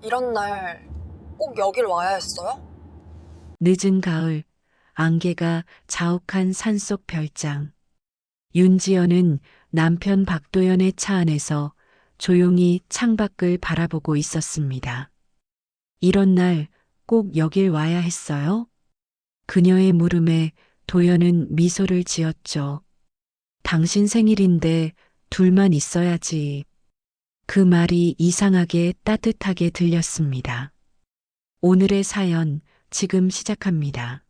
이런 날 꼭 여길 와야 했어요? 늦은 가을, 안개가 자욱한 산속 별장. 윤지연은 남편 박도연의 차 안에서 조용히 창밖을 바라보고 있었습니다. 이런 날 꼭 여길 와야 했어요? 그녀의 물음에 도연은 미소를 지었죠. 당신 생일인데 둘만 있어야지. 그 말이 이상하게 따뜻하게 들렸습니다. 오늘의 사연 지금 시작합니다.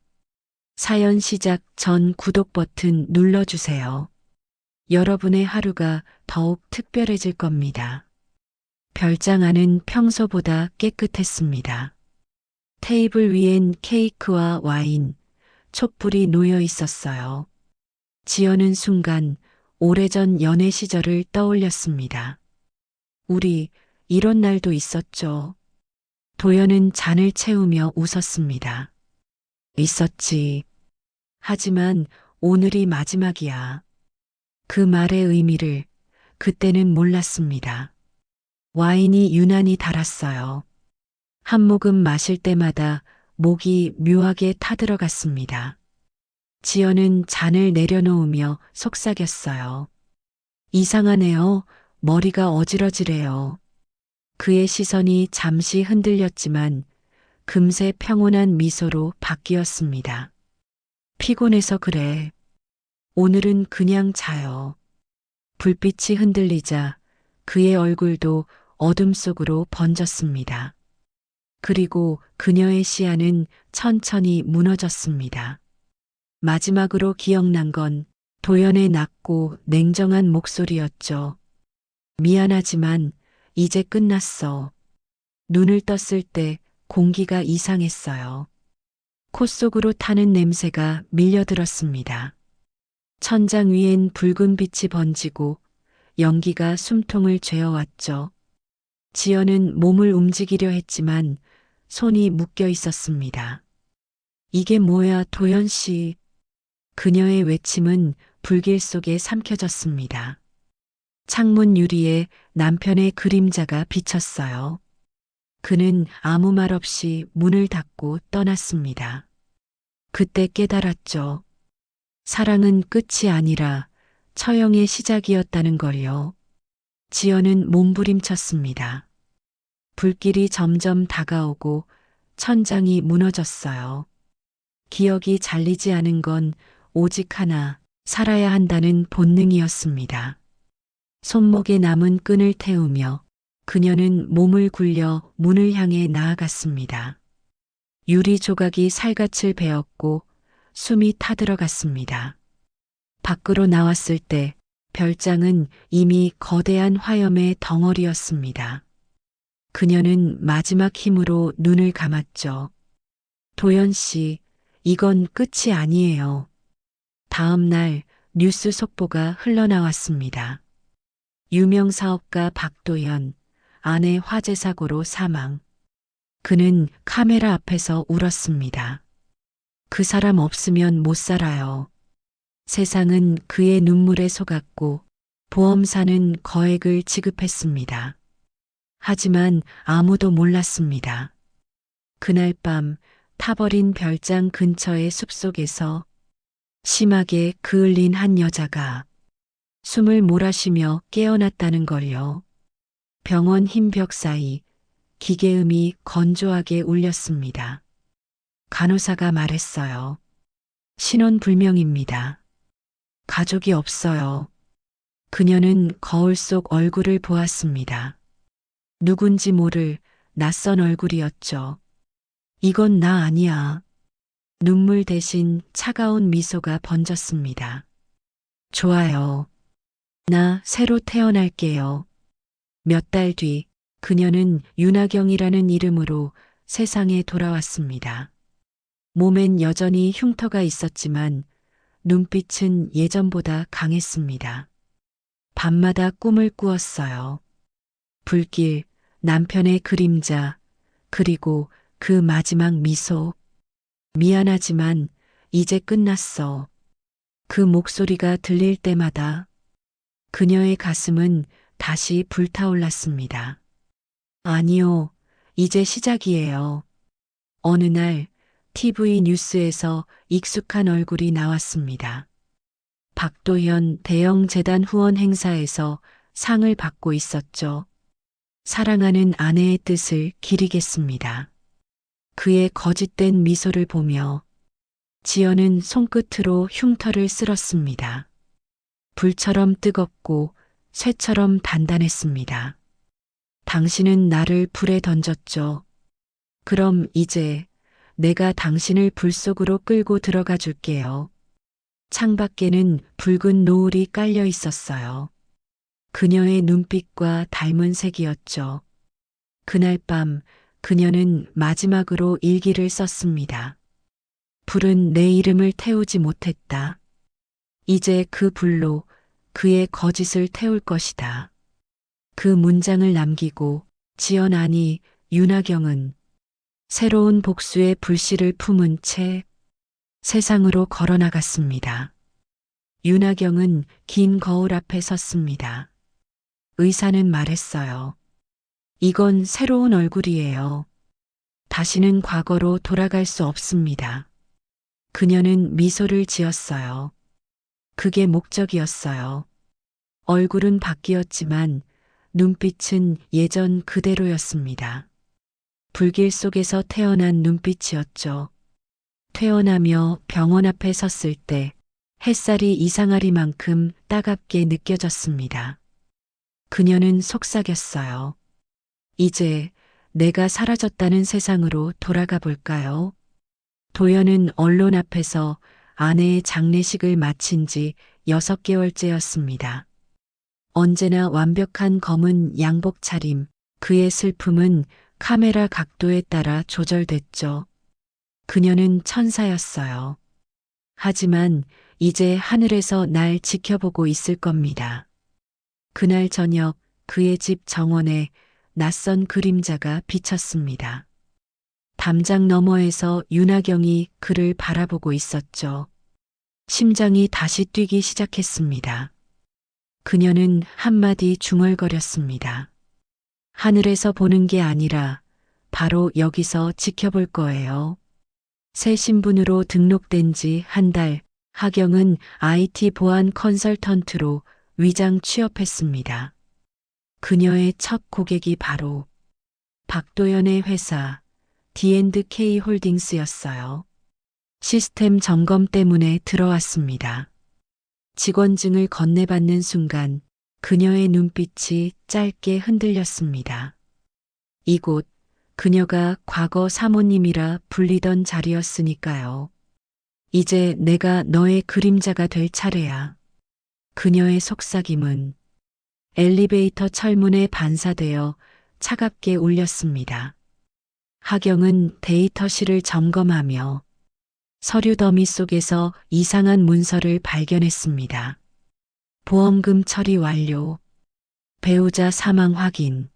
사연 시작 전 구독 버튼 눌러주세요. 여러분의 하루가 더욱 특별해질 겁니다. 별장 안은 평소보다 깨끗했습니다. 테이블 위엔 케이크와 와인, 촛불이 놓여 있었어요. 지연은 순간 오래전 연애 시절을 떠올렸습니다. 우리 이런 날도 있었죠. 도연은 잔을 채우며 웃었습니다. 있었지. 하지만 오늘이 마지막이야. 그 말의 의미를 그때는 몰랐습니다. 와인이 유난히 달았어요. 한 모금 마실 때마다 목이 묘하게 타들어갔습니다. 지연은 잔을 내려놓으며 속삭였어요. 이상하네요. 머리가 어지러지래요. 그의 시선이 잠시 흔들렸지만 금세 평온한 미소로 바뀌었습니다. 피곤해서 그래. 오늘은 그냥 자요. 불빛이 흔들리자 그의 얼굴도 어둠 속으로 번졌습니다. 그리고 그녀의 시야는 천천히 무너졌습니다. 마지막으로 기억난 건 도연의 낮고 냉정한 목소리였죠. 미안하지만 이제 끝났어. 눈을 떴을 때 공기가 이상했어요. 콧 속으로 타는 냄새가 밀려들었습니다. 천장 위엔 붉은 빛이 번지고 연기가 숨통을 죄어왔죠. 지연은 몸을 움직이려 했지만 손이 묶여 있었습니다. 이게 뭐야, 도연 씨. 그녀의 외침은 불길 속에 삼켜졌습니다. 창문 유리에 남편의 그림자가 비쳤어요. 그는 아무 말 없이 문을 닫고 떠났습니다. 그때 깨달았죠. 사랑은 끝이 아니라 처형의 시작이었다는 걸요. 지연은 몸부림쳤습니다. 불길이 점점 다가오고 천장이 무너졌어요. 기억이 잘리지 않은 건 오직 하나, 살아야 한다는 본능이었습니다. 손목에 남은 끈을 태우며 그녀는 몸을 굴려 문을 향해 나아갔습니다. 유리 조각이 살갗을 베었고 숨이 타들어갔습니다. 밖으로 나왔을 때 별장은 이미 거대한 화염의 덩어리였습니다. 그녀는 마지막 힘으로 눈을 감았죠. 도연 씨, 이건 끝이 아니에요. 다음 날 뉴스 속보가 흘러나왔습니다. 유명 사업가 박도연, 아내 화재 사고로 사망. 그는 카메라 앞에서 울었습니다. 그 사람 없으면 못 살아요. 세상은 그의 눈물에 속았고 보험사는 거액을 지급했습니다. 하지만 아무도 몰랐습니다. 그날 밤 타버린 별장 근처의 숲속에서 심하게 그을린 한 여자가 숨을 몰아쉬며 깨어났다는 걸요. 병원 흰 벽 사이 기계음이 건조하게 울렸습니다. 간호사가 말했어요. 신원 불명입니다. 가족이 없어요. 그녀는 거울 속 얼굴을 보았습니다. 누군지 모를 낯선 얼굴이었죠. 이건 나 아니야. 눈물 대신 차가운 미소가 번졌습니다. 좋아요. 나 새로 태어날게요. 몇 달 뒤 그녀는 윤하경이라는 이름으로 세상에 돌아왔습니다. 몸엔 여전히 흉터가 있었지만 눈빛은 예전보다 강했습니다. 밤마다 꿈을 꾸었어요. 불길, 남편의 그림자, 그리고 그 마지막 미소. 미안하지만 이제 끝났어. 그 목소리가 들릴 때마다 그녀의 가슴은 다시 불타올랐습니다. 아니요, 이제 시작이에요. 어느 날 TV 뉴스에서 익숙한 얼굴이 나왔습니다. 박도현 대형 재단 후원 행사에서 상을 받고 있었죠. 사랑하는 아내의 뜻을 기리겠습니다. 그의 거짓된 미소를 보며 지연은 손끝으로 흉터를 쓸었습니다. 불처럼 뜨겁고 쇠처럼 단단했습니다. 당신은 나를 불에 던졌죠. 그럼 이제 내가 당신을 불 속으로 끌고 들어가 줄게요. 창밖에는 붉은 노을이 깔려 있었어요. 그녀의 눈빛과 닮은 색이었죠. 그날 밤 그녀는 마지막으로 일기를 썼습니다. 불은 내 이름을 태우지 못했다. 이제 그 불로 그의 거짓을 태울 것이다. 그 문장을 남기고 지연 아니 윤하경은 새로운 복수의 불씨를 품은 채 세상으로 걸어 나갔습니다. 윤하경은 긴 거울 앞에 섰습니다. 의사는 말했어요. 이건 새로운 얼굴이에요. 다시는 과거로 돌아갈 수 없습니다. 그녀는 미소를 지었어요. 그게 목적이었어요. 얼굴은 바뀌었지만 눈빛은 예전 그대로였습니다. 불길 속에서 태어난 눈빛이었죠. 퇴원하며 병원 앞에 섰을 때 햇살이 이상하리만큼 따갑게 느껴졌습니다. 그녀는 속삭였어요. 이제 내가 사라졌다는 세상으로 돌아가 볼까요? 도연은 언론 앞에서 아내의 장례식을 마친 지 6개월째였습니다. 언제나 완벽한 검은 양복 차림, 그의 슬픔은 카메라 각도에 따라 조절됐죠. 그녀는 천사였어요. 하지만 이제 하늘에서 날 지켜보고 있을 겁니다. 그날 저녁 그의 집 정원에 낯선 그림자가 비쳤습니다. 담장 너머에서 윤하경이 그를 바라보고 있었죠. 심장이 다시 뛰기 시작했습니다. 그녀는 한마디 중얼거렸습니다. 하늘에서 보는 게 아니라 바로 여기서 지켜볼 거예요. 새 신분으로 등록된 지 한 달, 하경은 IT 보안 컨설턴트로 위장 취업했습니다. 그녀의 첫 고객이 바로 박도연의 회사 D&K 홀딩스였어요. 시스템 점검 때문에 들어왔습니다. 직원증을 건네받는 순간 그녀의 눈빛이 짧게 흔들렸습니다. 이곳 그녀가 과거 사모님이라 불리던 자리였으니까요. 이제 내가 너의 그림자가 될 차례야. 그녀의 속삭임은 엘리베이터 철문에 반사되어 차갑게 울렸습니다. 하경은 데이터실을 점검하며 서류 더미 속에서 이상한 문서를 발견했습니다. 보험금 처리 완료. 배우자 사망 확인.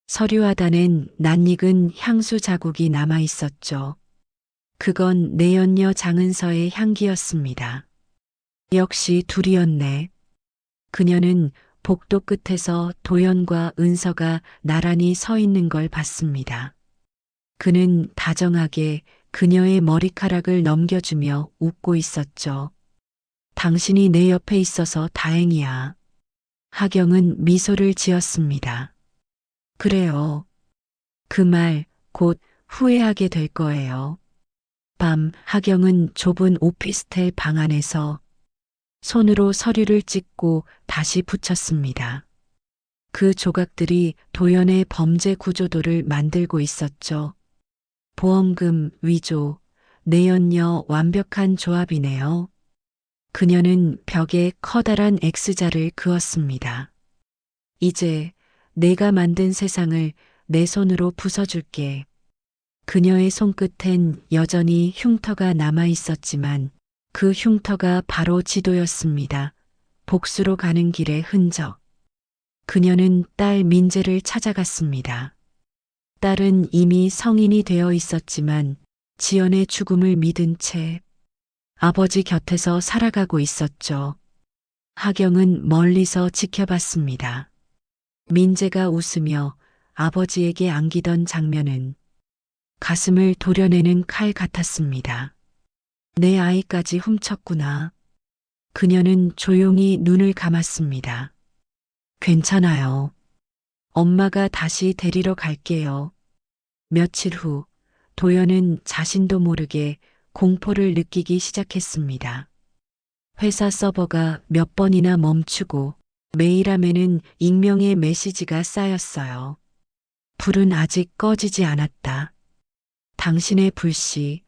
서류 하단엔 낯익은 향수 자국이 남아 있었죠. 그건 내연녀 장은서의 향기였습니다. 역시 둘이었네. 그녀는 복도 끝에서 도연과 은서가 나란히 서 있는 걸 봤습니다. 그는 다정하게 그녀의 머리카락을 넘겨주며 웃고 있었죠. 당신이 내 옆에 있어서 다행이야. 하경은 미소를 지었습니다. 그래요. 그 말 곧 후회하게 될 거예요. 밤 하경은 좁은 오피스텔 방 안에서 손으로 서류를 찍고 다시 붙였습니다. 그 조각들이 도연의 범죄 구조도를 만들고 있었죠. 보험금, 위조, 내연녀 완벽한 조합이네요. 그녀는 벽에 커다란 X자를 그었습니다. 이제 내가 만든 세상을 내 손으로 부숴줄게. 그녀의 손끝엔 여전히 흉터가 남아 있었지만 그 흉터가 바로 지도였습니다. 복수로 가는 길의 흔적. 그녀는 딸 민재를 찾아갔습니다. 딸은 이미 성인이 되어 있었지만 지연의 죽음을 믿은 채 아버지 곁에서 살아가고 있었죠. 하경은 멀리서 지켜봤습니다. 민재가 웃으며 아버지에게 안기던 장면은 가슴을 도려내는 칼 같았습니다. 내 아이까지 훔쳤구나. 그녀는 조용히 눈을 감았습니다. 괜찮아요. 엄마가 다시 데리러 갈게요. 며칠 후 도연은 자신도 모르게 공포를 느끼기 시작했습니다. 회사 서버가 몇 번이나 멈추고 메일함에는 익명의 메시지가 쌓였어요. 불은 아직 꺼지지 않았다. 당신의 불씨,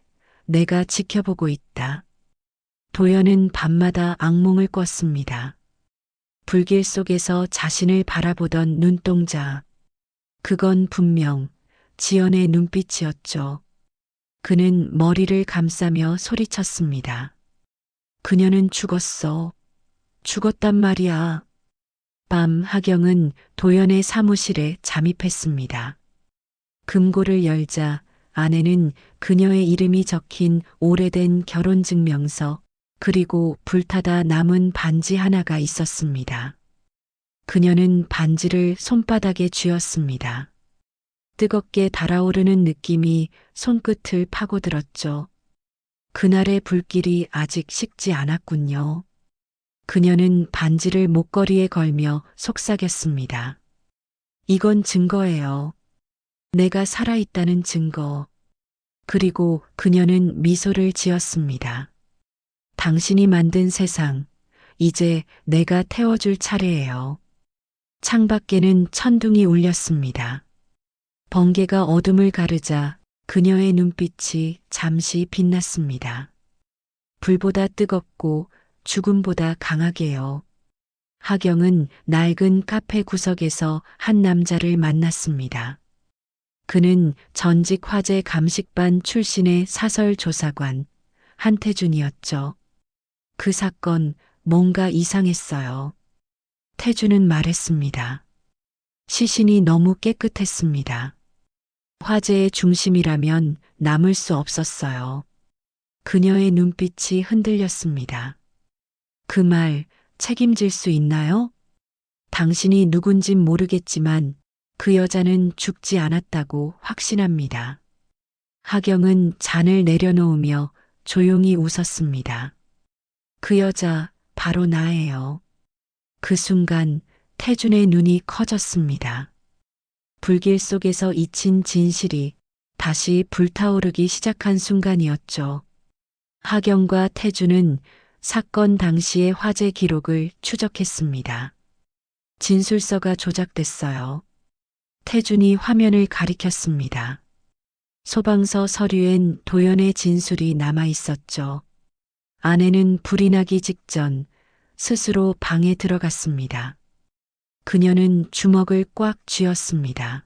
내가 지켜보고 있다. 도연은 밤마다 악몽을 꿨습니다. 불길 속에서 자신을 바라보던 눈동자. 그건 분명 지연의 눈빛이었죠. 그는 머리를 감싸며 소리쳤습니다. 그녀는 죽었어. 죽었단 말이야. 밤 하경은 도연의 사무실에 잠입했습니다. 금고를 열자 안에는 그녀의 이름이 적힌 오래된 결혼증명서 그리고 불타다 남은 반지 하나가 있었습니다. 그녀는 반지를 손바닥에 쥐었습니다. 뜨겁게 달아오르는 느낌이 손끝을 파고들었죠. 그날의 불길이 아직 식지 않았군요. 그녀는 반지를 목걸이에 걸며 속삭였습니다. 이건 증거예요. 내가 살아있다는 증거. 그리고 그녀는 미소를 지었습니다. 당신이 만든 세상, 이제 내가 태워줄 차례예요. 창밖에는 천둥이 울렸습니다. 번개가 어둠을 가르자 그녀의 눈빛이 잠시 빛났습니다. 불보다 뜨겁고 죽음보다 강하게요. 하경은 낡은 카페 구석에서 한 남자를 만났습니다. 그는 전직 화재 감식반 출신의 사설 조사관 한태준이었죠. 그 사건 뭔가 이상했어요. 태준은 말했습니다. 시신이 너무 깨끗했습니다. 화재의 중심이라면 남을 수 없었어요. 그녀의 눈빛이 흔들렸습니다. 그 말 책임질 수 있나요? 당신이 누군진 모르겠지만 그 여자는 죽지 않았다고 확신합니다. 하경은 잔을 내려놓으며 조용히 웃었습니다. 그 여자 바로 나예요. 그 순간 태준의 눈이 커졌습니다. 불길 속에서 잊힌 진실이 다시 불타오르기 시작한 순간이었죠. 하경과 태준은 사건 당시의 화재 기록을 추적했습니다. 진술서가 조작됐어요. 태준이 화면을 가리켰습니다. 소방서 서류엔 도연의 진술이 남아 있었죠. 아내는 불이 나기 직전 스스로 방에 들어갔습니다. 그녀는 주먹을 꽉 쥐었습니다.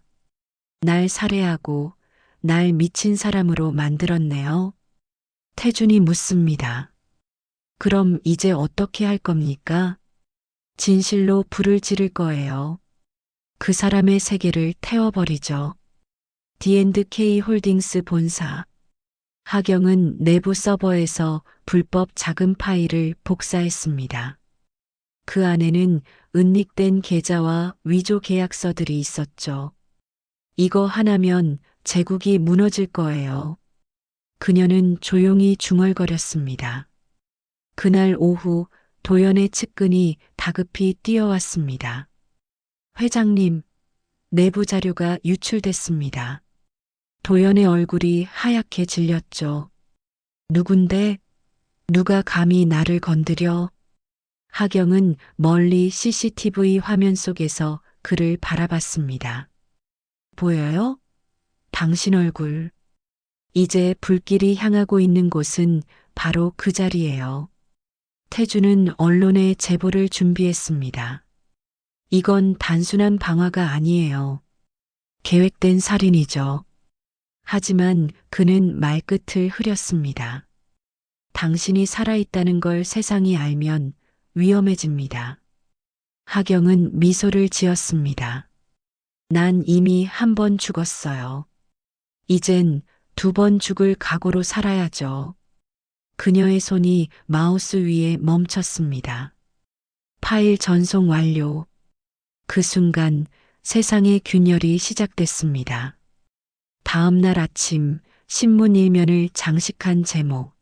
날 살해하고 날 미친 사람으로 만들었네요. 태준이 묻습니다. 그럼 이제 어떻게 할 겁니까? 진실로 불을 지를 거예요. 그 사람의 세계를 태워버리죠. D&K 홀딩스 본사. 하경은 내부 서버에서 불법 자금 파일을 복사했습니다. 그 안에는 은닉된 계좌와 위조 계약서들이 있었죠. 이거 하나면 제국이 무너질 거예요. 그녀는 조용히 중얼거렸습니다. 그날 오후 도연의 측근이 다급히 뛰어왔습니다. 회장님, 내부 자료가 유출됐습니다. 도연의 얼굴이 하얗게 질렸죠. 누군데? 누가 감히 나를 건드려? 하경은 멀리 CCTV 화면 속에서 그를 바라봤습니다. 보여요? 당신 얼굴. 이제 불길이 향하고 있는 곳은 바로 그 자리예요. 태준은 언론에 제보를 준비했습니다. 이건 단순한 방화가 아니에요. 계획된 살인이죠. 하지만 그는 말끝을 흐렸습니다. 당신이 살아있다는 걸 세상이 알면 위험해집니다. 하경은 미소를 지었습니다. 난 이미 한 번 죽었어요. 이젠 2번 죽을 각오로 살아야죠. 그녀의 손이 마우스 위에 멈췄습니다. 파일 전송 완료. 그 순간 세상의 균열이 시작됐습니다. 다음 날 아침 신문 일면을 장식한 제목.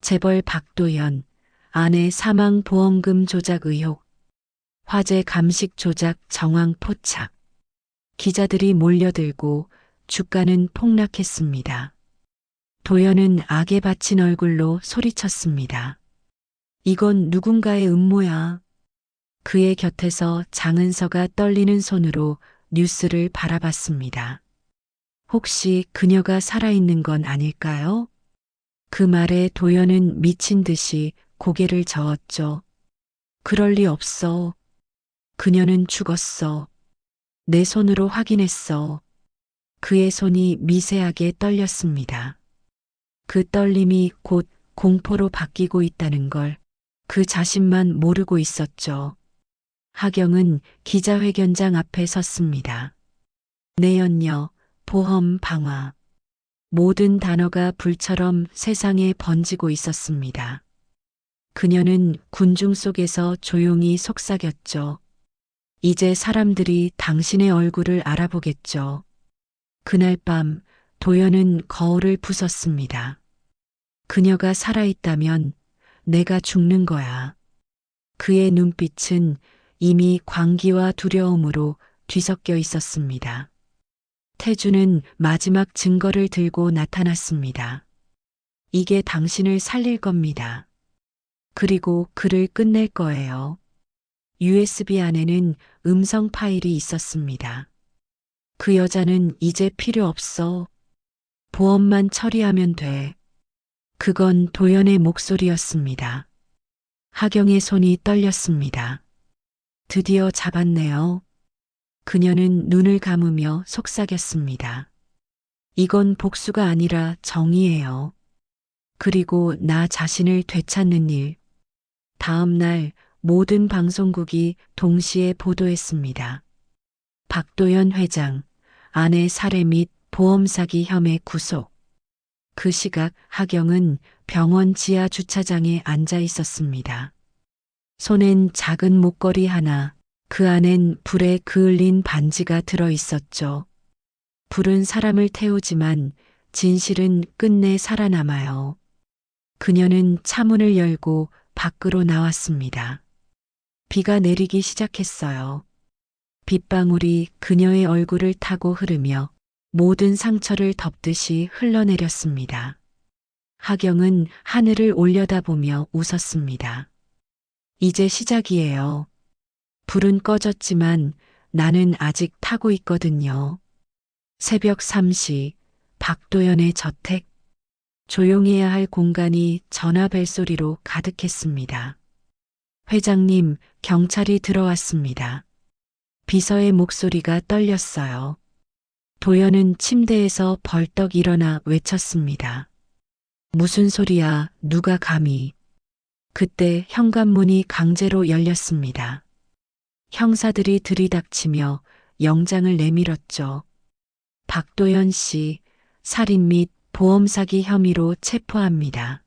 재벌 박도연, 아내 사망 보험금 조작 의혹. 화재 감식 조작 정황 포착. 기자들이 몰려들고 주가는 폭락했습니다. 도연은 악에 받친 얼굴로 소리쳤습니다. 이건 누군가의 음모야. 그의 곁에서 장은서가 떨리는 손으로 뉴스를 바라봤습니다. 혹시 그녀가 살아있는 건 아닐까요? 그 말에 도연은 미친 듯이 고개를 저었죠. 그럴 리 없어. 그녀는 죽었어. 내 손으로 확인했어. 그의 손이 미세하게 떨렸습니다. 그 떨림이 곧 공포로 바뀌고 있다는 걸 그 자신만 모르고 있었죠. 하경은 기자회견장 앞에 섰습니다. 내연녀, 보험 방화. 모든 단어가 불처럼 세상에 번지고 있었습니다. 그녀는 군중 속에서 조용히 속삭였죠. 이제 사람들이 당신의 얼굴을 알아보겠죠. 그날 밤 도연은 거울을 부쉈습니다. 그녀가 살아있다면 내가 죽는 거야. 그의 눈빛은 이미 광기와 두려움으로 뒤섞여 있었습니다. 태주는 마지막 증거를 들고 나타났습니다. 이게 당신을 살릴 겁니다. 그리고 그를 끝낼 거예요. USB 안에는 음성 파일이 있었습니다. 그 여자는 이제 필요 없어. 보험만 처리하면 돼. 그건 도연의 목소리였습니다. 하경의 손이 떨렸습니다. 드디어 잡았네요. 그녀는 눈을 감으며 속삭였습니다. 이건 복수가 아니라 정의예요. 그리고 나 자신을 되찾는 일. 다음 날 모든 방송국이 동시에 보도했습니다. 박도연 회장, 아내 살해 및 보험 사기 혐의 구속. 그 시각 하경은 병원 지하 주차장에 앉아 있었습니다. 손엔 작은 목걸이 하나, 그 안엔 불에 그을린 반지가 들어 있었죠. 불은 사람을 태우지만 진실은 끝내 살아남아요. 그녀는 차문을 열고 밖으로 나왔습니다. 비가 내리기 시작했어요. 빗방울이 그녀의 얼굴을 타고 흐르며 모든 상처를 덮듯이 흘러내렸습니다. 하경은 하늘을 올려다보며 웃었습니다. 이제 시작이에요. 불은 꺼졌지만 나는 아직 타고 있거든요. 새벽 3시 박도연의 저택. 조용해야 할 공간이 전화 벨소리로 가득했습니다. 회장님, 경찰이 들어왔습니다. 비서의 목소리가 떨렸어요. 도연은 침대에서 벌떡 일어나 외쳤습니다. 무슨 소리야, 누가 감히. 그때 현관문이 강제로 열렸습니다. 형사들이 들이닥치며 영장을 내밀었죠. 박도연 씨, 살인 및 보험 사기 혐의로 체포합니다.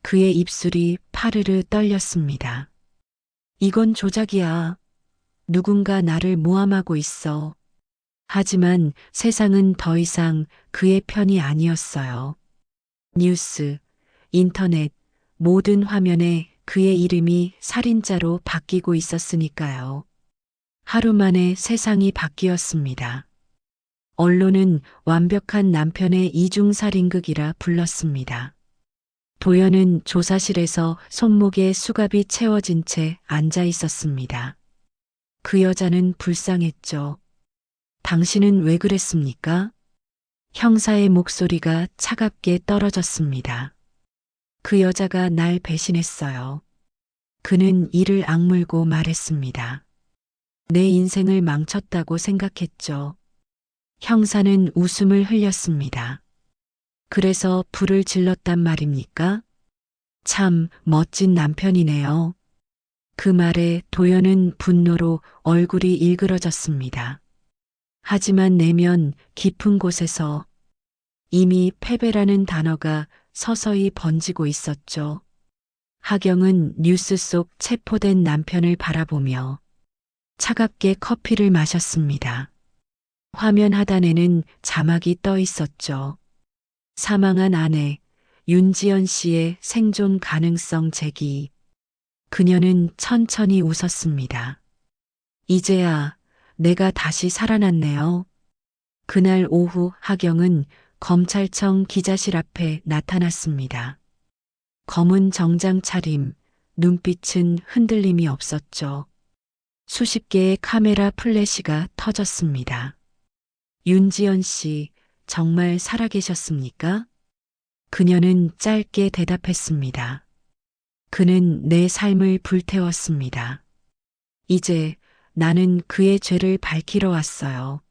그의 입술이 파르르 떨렸습니다. 이건 조작이야. 누군가 나를 모함하고 있어. 하지만 세상은 더 이상 그의 편이 아니었어요. 뉴스, 인터넷, 모든 화면에 그의 이름이 살인자로 바뀌고 있었으니까요. 하루 만에 세상이 바뀌었습니다. 언론은 완벽한 남편의 이중살인극이라 불렀습니다. 도연은 조사실에서 손목에 수갑이 채워진 채 앉아 있었습니다. 그 여자는 불쌍했죠. 당신은 왜 그랬습니까? 형사의 목소리가 차갑게 떨어졌습니다. 그 여자가 날 배신했어요. 그는 이를 악물고 말했습니다. 내 인생을 망쳤다고 생각했죠. 형사는 웃음을 흘렸습니다. 그래서 불을 질렀단 말입니까? 참 멋진 남편이네요. 그 말에 도연은 분노로 얼굴이 일그러졌습니다. 하지만 내면 깊은 곳에서 이미 패배라는 단어가 서서히 번지고 있었죠. 하경은 뉴스 속 체포된 남편을 바라보며 차갑게 커피를 마셨습니다. 화면 하단에는 자막이 떠 있었죠. 사망한 아내 윤지연 씨의 생존 가능성 제기. 그녀는 천천히 웃었습니다. 이제야 내가 다시 살아났네요. 그날 오후 하경은 검찰청 기자실 앞에 나타났습니다. 검은 정장 차림, 눈빛은 흔들림이 없었죠. 수십 개의 카메라 플래시가 터졌습니다. 윤지연 씨, 정말 살아계셨습니까? 그녀는 짧게 대답했습니다. 그는 내 삶을 불태웠습니다. 이제 나는 그의 죄를 밝히러 왔어요.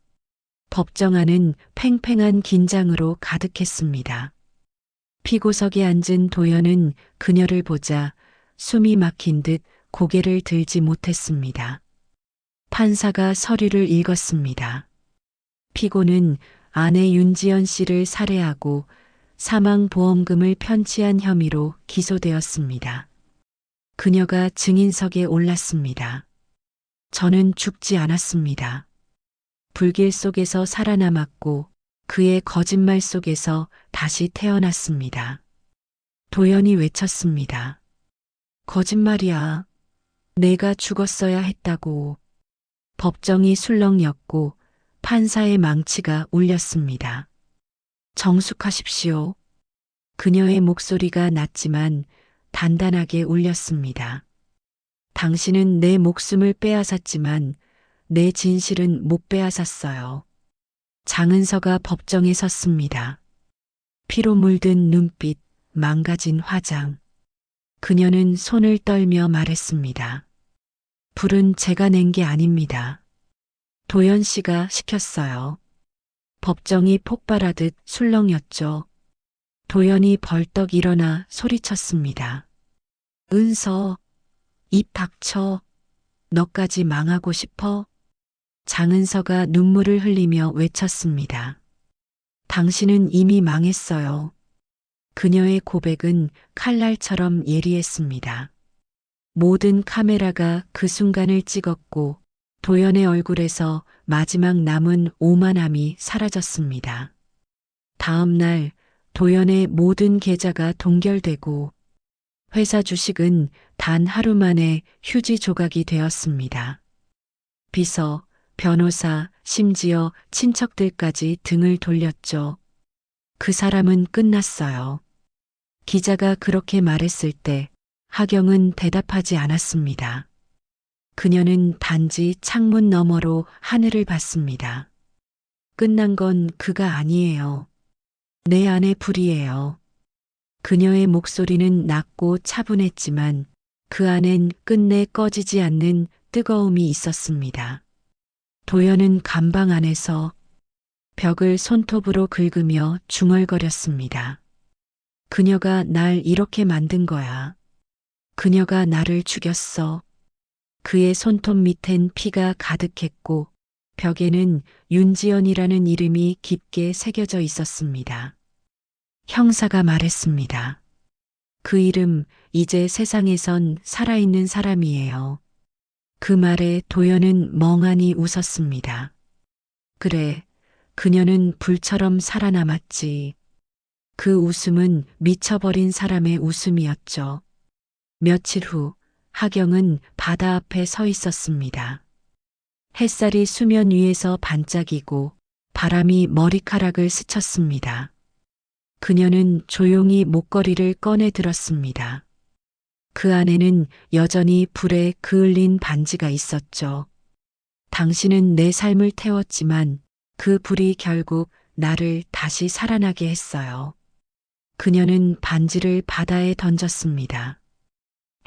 법정 안은 팽팽한 긴장으로 가득했습니다. 피고석에 앉은 도연은 그녀를 보자 숨이 막힌 듯 고개를 들지 못했습니다. 판사가 서류를 읽었습니다. 피고는 아내 윤지연 씨를 살해하고 사망보험금을 편취한 혐의로 기소되었습니다. 그녀가 증인석에 올랐습니다. 저는 죽지 않았습니다. 불길 속에서 살아남았고 그의 거짓말 속에서 다시 태어났습니다. 도연이 외쳤습니다. 거짓말이야. 내가 죽었어야 했다고. 법정이 술렁였고 판사의 망치가 울렸습니다. 정숙하십시오. 그녀의 목소리가 낮지만 단단하게 울렸습니다. 당신은 내 목숨을 빼앗았지만 내 진실은 못 빼앗았어요. 장은서가 법정에 섰습니다. 피로 물든 눈빛, 망가진 화장. 그녀는 손을 떨며 말했습니다. 불은 제가 낸 게 아닙니다. 도연 씨가 시켰어요. 법정이 폭발하듯 술렁였죠. 도연이 벌떡 일어나 소리쳤습니다. 은서, 입 닥쳐. 너까지 망하고 싶어? 장은서가 눈물을 흘리며 외쳤습니다. 당신은 이미 망했어요. 그녀의 고백은 칼날처럼 예리했습니다. 모든 카메라가 그 순간을 찍었고 도연의 얼굴에서 마지막 남은 오만함이 사라졌습니다. 다음 날 도연의 모든 계좌가 동결되고 회사 주식은 단 하루 만에 휴지 조각이 되었습니다. 비서, 변호사, 심지어 친척들까지 등을 돌렸죠. 그 사람은 끝났어요. 기자가 그렇게 말했을 때 하경은 대답하지 않았습니다. 그녀는 단지 창문 너머로 하늘을 봤습니다. 끝난 건 그가 아니에요. 내 안의 불이에요. 그녀의 목소리는 낮고 차분했지만 그 안엔 끝내 꺼지지 않는 뜨거움이 있었습니다. 도연은 감방 안에서 벽을 손톱으로 긁으며 중얼거렸습니다. 그녀가 날 이렇게 만든 거야. 그녀가 나를 죽였어. 그의 손톱 밑엔 피가 가득했고 벽에는 윤지연이라는 이름이 깊게 새겨져 있었습니다. 형사가 말했습니다. 그 이름 이제 세상에선 살아있는 사람이에요. 그 말에 도연은 멍하니 웃었습니다. 그래, 그녀는 불처럼 살아남았지. 그 웃음은 미쳐버린 사람의 웃음이었죠. 며칠 후 하경은 바다 앞에 서 있었습니다. 햇살이 수면 위에서 반짝이고 바람이 머리카락을 스쳤습니다. 그녀는 조용히 목걸이를 꺼내 들었습니다. 그 안에는 여전히 불에 그을린 반지가 있었죠. 당신은 내 삶을 태웠지만 그 불이 결국 나를 다시 살아나게 했어요. 그녀는 반지를 바다에 던졌습니다.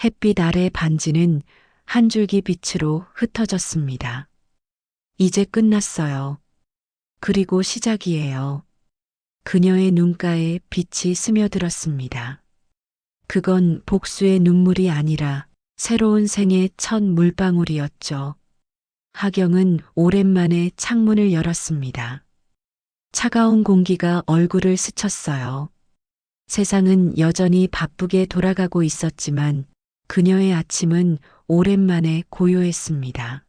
햇빛 아래 반지는 한 줄기 빛으로 흩어졌습니다. 이제 끝났어요. 그리고 시작이에요. 그녀의 눈가에 빛이 스며들었습니다. 그건 복수의 눈물이 아니라 새로운 생의 첫 물방울이었죠. 하경은 오랜만에 창문을 열었습니다. 차가운 공기가 얼굴을 스쳤어요. 세상은 여전히 바쁘게 돌아가고 있었지만 그녀의 아침은 오랜만에 고요했습니다.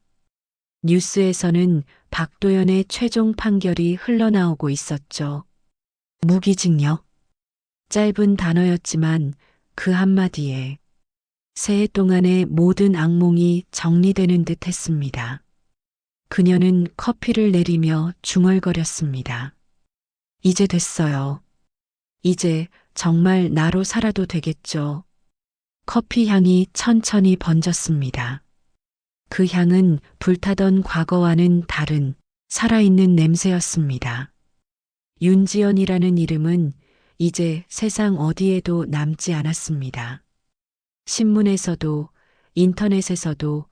뉴스에서는 박도연의 최종 판결이 흘러나오고 있었죠. 무기징역. 짧은 단어였지만 그 한마디에 새해 동안의 모든 악몽이 정리되는 듯 했습니다. 그녀는 커피를 내리며 중얼거렸습니다. 이제 됐어요. 이제 정말 나로 살아도 되겠죠. 커피 향이 천천히 번졌습니다. 그 향은 불타던 과거와는 다른 살아있는 냄새였습니다. 윤지연이라는 이름은 이제 세상 어디에도 남지 않았습니다. 신문에서도 인터넷에서도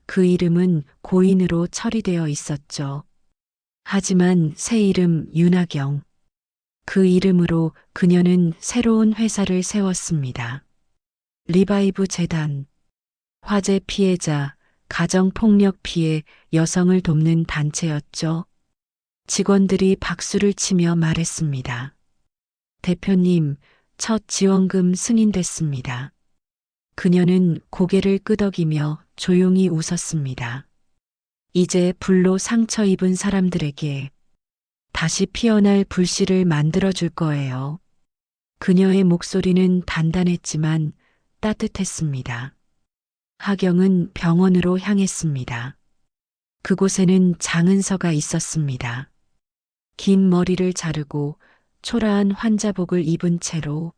그 이름은 고인으로 처리되어 있었죠. 하지만 새 이름 윤하경. 그 이름으로 그녀는 새로운 회사를 세웠습니다. 리바이브 재단. 화재 피해자, 가정폭력 피해 여성을 돕는 단체였죠. 직원들이 박수를 치며 말했습니다. 대표님, 첫 지원금 승인됐습니다. 그녀는 고개를 끄덕이며 조용히 웃었습니다. 이제 불로 상처 입은 사람들에게 다시 피어날 불씨를 만들어줄 거예요. 그녀의 목소리는 단단했지만 따뜻했습니다. 하경은 병원으로 향했습니다. 그곳에는 장은서가 있었습니다. 긴 머리를 자르고 초라한 환자복을 입은 채로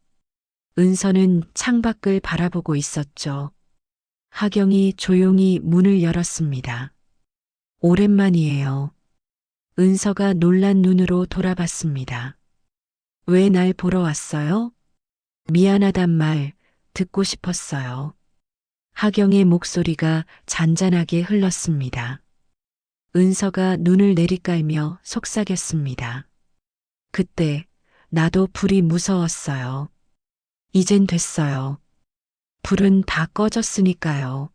은서는 창밖을 바라보고 있었죠. 하경이 조용히 문을 열었습니다. 오랜만이에요. 은서가 놀란 눈으로 돌아봤습니다. 왜 날 보러 왔어요? 미안하단 말 듣고 싶었어요. 하경의 목소리가 잔잔하게 흘렀습니다. 은서가 눈을 내리깔며 속삭였습니다. 그때 나도 불이 무서웠어요. 이젠 됐어요. 불은 다 꺼졌으니까요.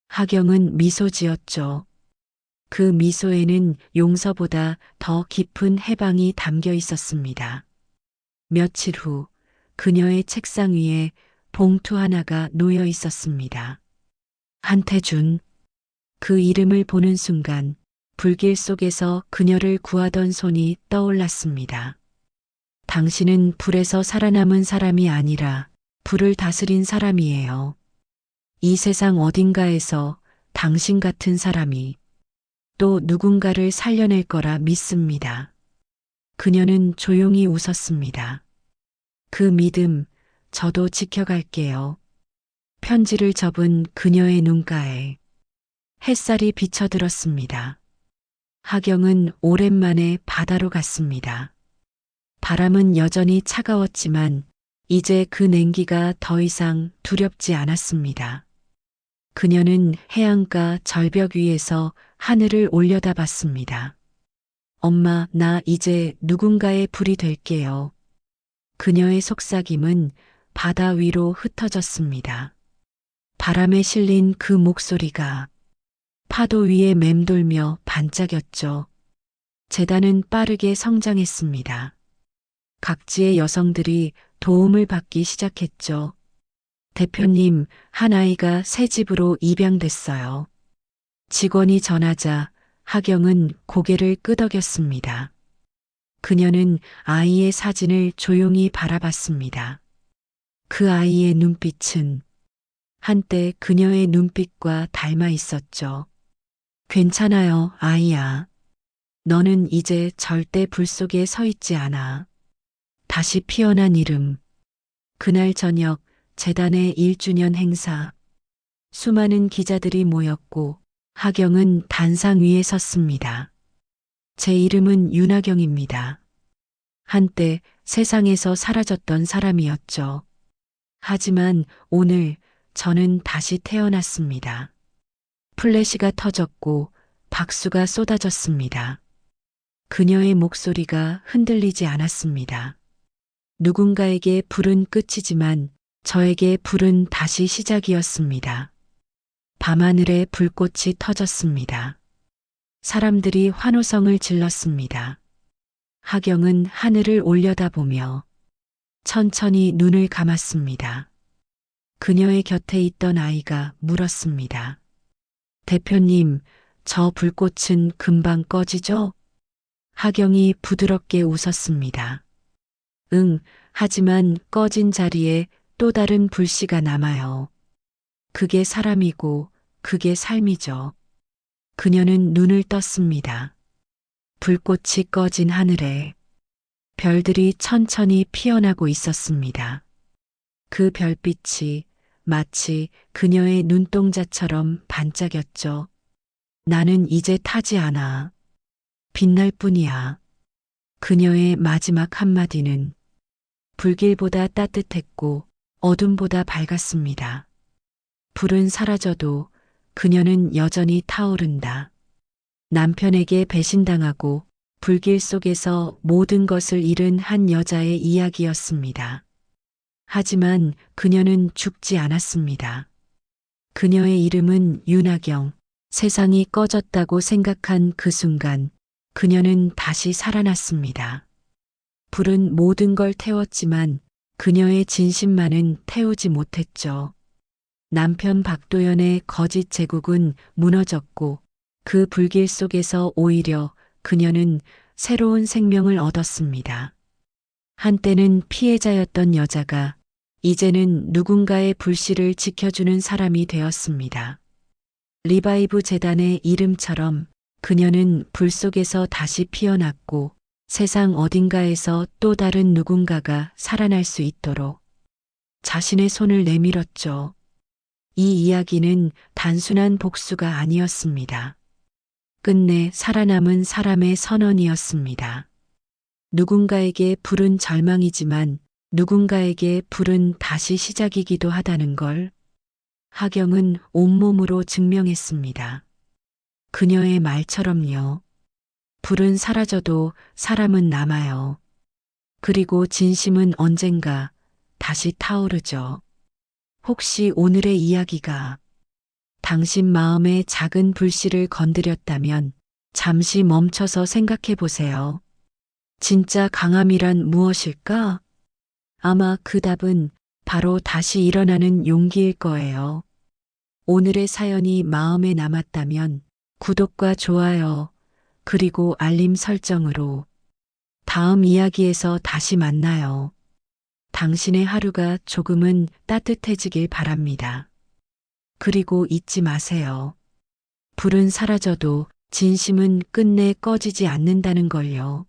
하경은 미소 지었죠. 그 미소에는 용서보다 더 깊은 해방이 담겨 있었습니다. 며칠 후 그녀의 책상 위에 봉투 하나가 놓여 있었습니다. 한태준. 그 이름을 보는 순간 불길 속에서 그녀를 구하던 손이 떠올랐습니다. 당신은 불에서 살아남은 사람이 아니라 불을 다스린 사람이에요. 이 세상 어딘가에서 당신 같은 사람이 또 누군가를 살려낼 거라 믿습니다. 그녀는 조용히 웃었습니다. 그 믿음, 저도 지켜갈게요. 편지를 접은 그녀의 눈가에 햇살이 비쳐들었습니다. 하경은 오랜만에 바다로 갔습니다. 바람은 여전히 차가웠지만 이제 그 냉기가 더 이상 두렵지 않았습니다. 그녀는 해안가 절벽 위에서 하늘을 올려다봤습니다. 엄마, 나 이제 누군가의 불이 될게요. 그녀의 속삭임은 바다 위로 흩어졌습니다. 바람에 실린 그 목소리가 파도 위에 맴돌며 반짝였죠. 재단은 빠르게 성장했습니다. 각지의 여성들이 도움을 받기 시작했죠. 대표님, 한 아이가 새 집으로 입양됐어요. 직원이 전하자 하경은 고개를 끄덕였습니다. 그녀는 아이의 사진을 조용히 바라봤습니다. 그 아이의 눈빛은 한때 그녀의 눈빛과 닮아 있었죠. 괜찮아요, 아이야. 너는 이제 절대 불 속에 서 있지 않아. 다시 피어난 이름. 그날 저녁 재단의 1주년 행사. 수많은 기자들이 모였고 하경은 단상 위에 섰습니다. 제 이름은 윤하경입니다. 한때 세상에서 사라졌던 사람이었죠. 하지만 오늘 저는 다시 태어났습니다. 플래시가 터졌고 박수가 쏟아졌습니다. 그녀의 목소리가 흔들리지 않았습니다. 누군가에게 불은 끝이지만 저에게 불은 다시 시작이었습니다. 밤하늘에 불꽃이 터졌습니다. 사람들이 환호성을 질렀습니다. 하경은 하늘을 올려다보며 천천히 눈을 감았습니다. 그녀의 곁에 있던 아이가 물었습니다. 대표님, 저 불꽃은 금방 꺼지죠? 하경이 부드럽게 웃었습니다. 응, 하지만 꺼진 자리에 또 다른 불씨가 남아요. 그게 사람이고 그게 삶이죠. 그녀는 눈을 떴습니다. 불꽃이 꺼진 하늘에 별들이 천천히 피어나고 있었습니다. 그 별빛이 마치 그녀의 눈동자처럼 반짝였죠. 나는 이제 타지 않아. 빛날 뿐이야. 그녀의 마지막 한마디는 불길보다 따뜻했고 어둠보다 밝았습니다. 불은 사라져도 그녀는 여전히 타오른다. 남편에게 배신당하고 불길 속에서 모든 것을 잃은 한 여자의 이야기였습니다. 하지만 그녀는 죽지 않았습니다. 그녀의 이름은 윤하경. 세상이 꺼졌다고 생각한 그 순간 그녀는 다시 살아났습니다. 불은 모든 걸 태웠지만 그녀의 진심만은 태우지 못했죠. 남편 박도연의 거짓 제국은 무너졌고 그 불길 속에서 오히려 그녀는 새로운 생명을 얻었습니다. 한때는 피해자였던 여자가 이제는 누군가의 불씨를 지켜주는 사람이 되었습니다. 리바이브 재단의 이름처럼 그녀는 불 속에서 다시 피어났고 세상 어딘가에서 또 다른 누군가가 살아날 수 있도록 자신의 손을 내밀었죠. 이 이야기는 단순한 복수가 아니었습니다. 끝내 살아남은 사람의 선언이었습니다. 누군가에게 불은 절망이지만 누군가에게 불은 다시 시작이기도 하다는 걸 하경은 온몸으로 증명했습니다. 그녀의 말처럼요. 불은 사라져도 사람은 남아요. 그리고 진심은 언젠가 다시 타오르죠. 혹시 오늘의 이야기가 당신 마음의 작은 불씨를 건드렸다면 잠시 멈춰서 생각해 보세요. 진짜 강함이란 무엇일까? 아마 그 답은 바로 다시 일어나는 용기일 거예요. 오늘의 사연이 마음에 남았다면 구독과 좋아요, 그리고 알림 설정으로 다음 이야기에서 다시 만나요. 당신의 하루가 조금은 따뜻해지길 바랍니다. 그리고 잊지 마세요. 불은 사라져도 진심은 끝내 꺼지지 않는다는 걸요.